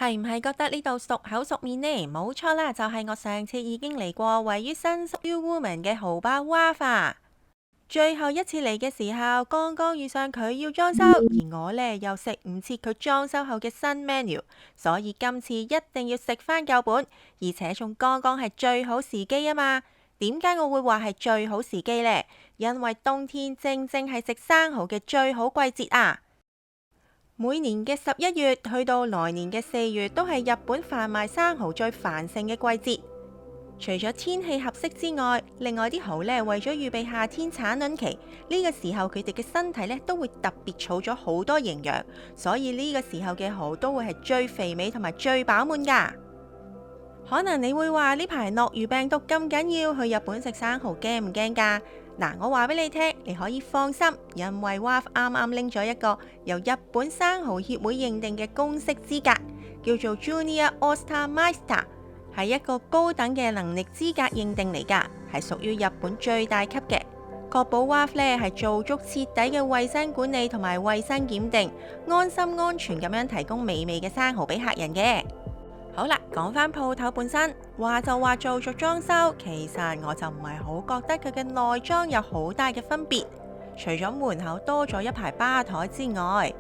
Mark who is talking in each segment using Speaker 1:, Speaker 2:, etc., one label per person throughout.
Speaker 1: 係唔係覺得呢度熟口熟面呢？冇錯啦，就係我上次已經嚟過位於新宿 U Woman 嘅豪巴 Wafa。最後一次嚟嘅時候，剛剛遇上佢要裝修，而我呢又食唔切佢裝修後嘅新 menu，所以今次一定要食返夠本，而且仲剛剛係最好時機啊嘛。點解我會話係最好時機呢？因為冬天正正係食生蠔嘅最好季節啊！每年嘅11月去到來年嘅4月，都係日本販賣生蠔最繁盛嘅季節。除咗天氣合適之外，另外啲蠔呢，為咗預備夏天產卵期，呢個時候佢哋嘅身體呢都會特別儲咗好多營養，所以呢個時候嘅蠔都會係最肥美同埋最飽滿㗎。可能你會話呢排諾如病毒咁緊要，去日本食生蠔驚唔驚㗎？嗱，我話俾你聽，你可以放心，因為 WAF 啱啱拎咗一個由日本生蠔協會認定嘅公式資格，叫做 Junior Oyster Master， 係一個高等嘅能力資格認定嚟㗎，係屬於日本最大級嘅，確保 WAF 呢係做足徹底嘅衛生管理同埋衛生檢定，安心安全咁樣提供美味嘅生蠔俾客人嘅。好啦，講返鋪頭本身，話就話做咗裝修，其實我就唔係好覺得佢嘅內裝有好大嘅分別，除咗門口多咗一排吧台之外。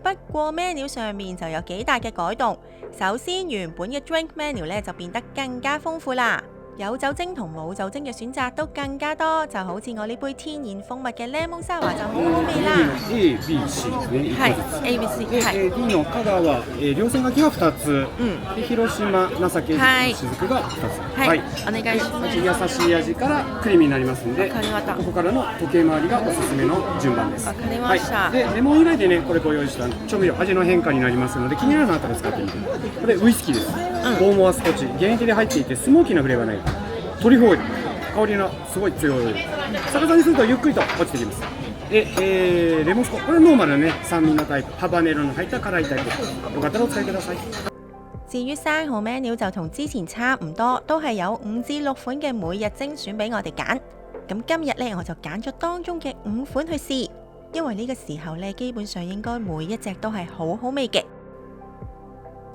Speaker 1: 不過 menu 上面就有幾大嘅改動。首先，原本嘅 drink menu 呢就變得更加豐富啦，有酒精同冇酒精嘅選擇都更加多，就好似我呢杯天然蜂蜜嘅 lemon sour 就好好味啦。
Speaker 2: A、B、C ね、
Speaker 1: 係
Speaker 2: 1個ずつ。
Speaker 1: A、B、C
Speaker 2: で、
Speaker 1: 係。
Speaker 2: D の香川は、両線書きが2つ、で広島情け
Speaker 1: はい
Speaker 2: 雫が2つ。
Speaker 1: はい、お願いします。
Speaker 2: 優しい味からクリーミーになりますので、
Speaker 1: わかりました
Speaker 2: ここからの時計回りがおすすめの順番です。
Speaker 1: わかりました。
Speaker 2: でレモン以外でね、これご用意した調味料、味の変化になりますので、気になるのあったら使ってみて。これウイスキーです。ボーモアスコチ、原液で入っていてスモーキーなフレーバーない。トリュフオイル、香りのすごい強いオイル。逆さにするとゆっくりと落ちてきます。で、レモンスコ、これノーマルのね、酸味のタイプ、ハバネロの入った辛いタイプ。よかったらお使いください。
Speaker 1: 至於生蠔 menu 就同之前差唔多，都係有5至6款嘅每日精選俾我哋揀。咁今日呢，我就揀咗當中嘅5款去試，因為呢個時候呢，基本上應該每一隻都係好好味嘅。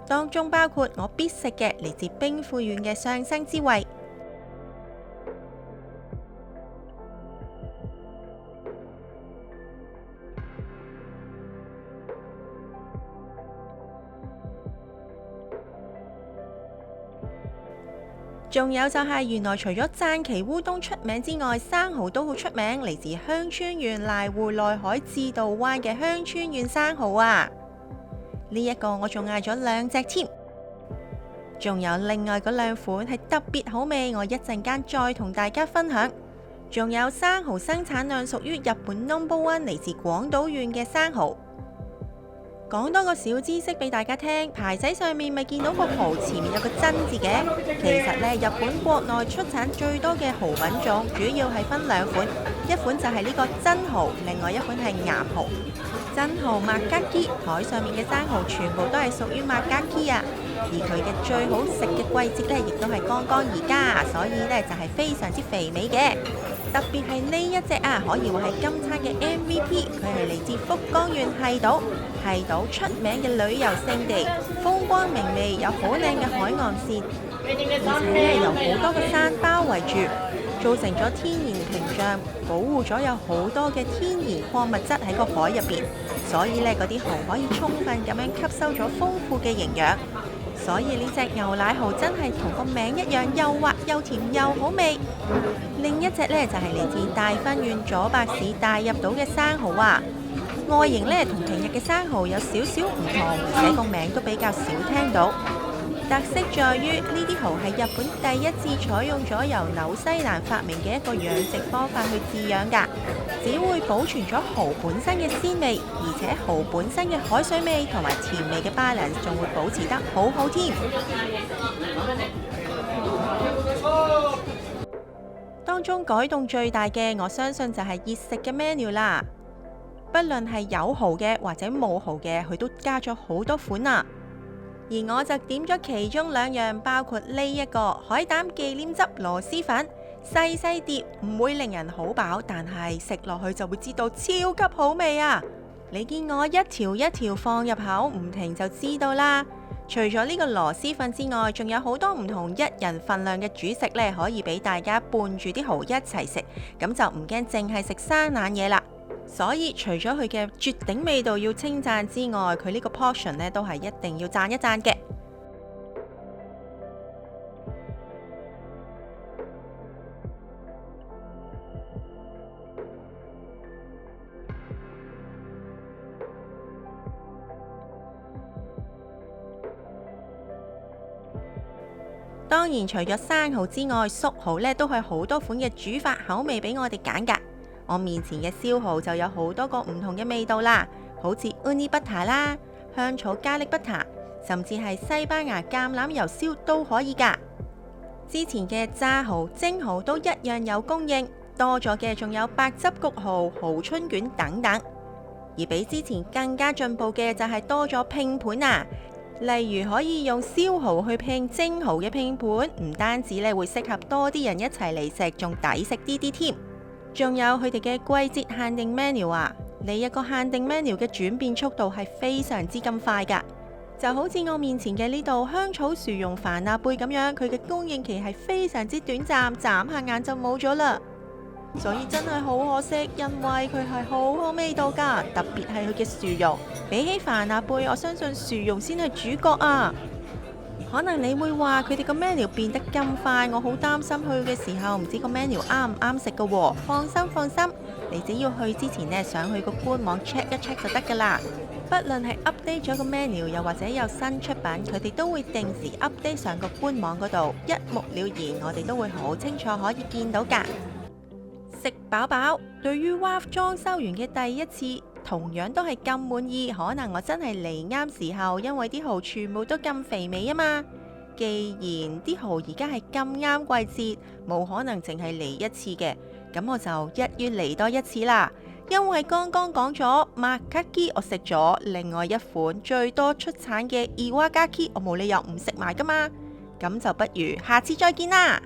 Speaker 1: 當中包括我必食嘅嚟自兵庫縣嘅上生之味。仲有就係原來除咗讚岐烏冬出名之外，生蠔都好出名，嚟自香川縣瀨戶內海志渡灣嘅香川縣生蠔啊！呢一個我仲嗌咗2隻添，仲有另外嗰2款係特別好味，我一陣間再同大家分享。仲有生蠔生產量屬於日本 No.1 嚟自廣島縣嘅生蠔。講多個小知識俾大家聽，牌仔上面咪見到個蠔前面有個真字嘅，其實呢，日本國內出產最多嘅蠔品種主要係分2款，一款就係呢個真蠔，另外一款係岩蠔。真蠔麥加基，台上面嘅生蠔全部都係屬於麥加基啊，而佢嘅最好食嘅季節呢，亦都係剛剛而家，所以呢，就係非常之肥美嘅。特別係呢一隻啊，可以話係今餐嘅 MVP， 佢係嚟自福岡縣係島，係島出名嘅旅遊勝地，風光明媚，有好靚嘅海岸線，而且呢，由好多個山包圍住，造成咗天然屏障，保護咗有好多嘅天然礦物質喺個海入邊，所以呢，嗰啲蠔可以充分咁樣吸收咗豐富嘅營養。所以呢隻牛奶蠔真係同個名一樣，又滑又甜又好味。另一隻呢，就係嚟自大分縣佐伯市大入島嘅生蠔啊，外形呢，同平日嘅生蠔有少少唔同，而且個名都比較少聽到。特色在於呢啲蠔係日本第一次採用咗由紐西蘭發明嘅一個養殖方法去飼養㗎，只會保存咗蠔本身嘅鮮味，而且蠔本身嘅海水味同埋甜味嘅 balance 仲會保持得好好添。當中改動最大嘅，我相信就係熱食嘅 menu 啦。不論係有蠔嘅或者冇蠔嘅，佢都加咗好多款啊。而我就點咗其中2樣，包括呢一個海膽忌廉汁螺絲粉，細細碟唔會令人好飽，但係食落去就會知道超級好味啊！你見我一條一條放入口唔停就知道啦。除咗呢個螺絲粉之外，仲有好多唔同一人份量嘅主食呢，可以俾大家伴住啲蠔一齊食，咁就唔驚淨係食生冷嘢啦。所以除咗佢嘅絕頂味道要稱讚之外，佢呢個 portion 呢都係一定要讚一讚嘅。當然，除咗生蠔之外，熟蠔呢都係好多款嘅煮法口味俾我哋揀㗎。我面前嘅燒蠔就有好多個唔同嘅味道啦，好似 uni butter 啦、香草咖喱 butter， 甚至係西班牙橄欖油燒都可以㗎。之前嘅炸蠔、蒸蠔都一樣有供應，多咗嘅仲有白汁焗蠔、蠔春卷等等。而比之前更加進步嘅就係多咗拼盤啊！例如可以用燒蠔去拼蒸蠔嘅拼盤，唔單止咧會適合多啲人一齊嚟食，仲抵食啲啲添。仲有佢哋嘅季節限定 menu 啊，呢一個限定 menu 嘅轉變速度係非常之咁快㗎，就好似我面前嘅呢度香草薯蓉帆立貝咁樣，佢嘅供應期係非常之短暫，眨下眼就冇咗啦。所以真係好可惜，因為佢係好好味道㗎，特別係佢嘅薯蓉。比起帆立貝，我相信薯蓉先係主角啊。可能你會話佢哋個 menu 變得咁快，我好擔心去嘅時候唔知個 menu 啱唔啱食㗎喎。放心，你只要去之前呢，上去個官網 check 一 check 就得㗎啦。不論係 update 咗個 menu， 又或者有新出品，佢哋都會定時 update 上個官網嗰度，一目了然，我哋都會好清楚可以見到㗎。食飽飽，對於 WAF 裝修完嘅第一次，同樣都係咁滿意。可能我真係嚟啱時候，因為啲蠔全部都咁肥美啊嘛。既然啲蠔而家係咁啱季節，冇可能淨係嚟一次嘅，咁我就一於嚟多一次啦。因為剛剛講咗Makaki，我食咗另外一款最多出產嘅Iwagaki，我冇理由唔食埋噶嘛。咁就不如下次再見啦。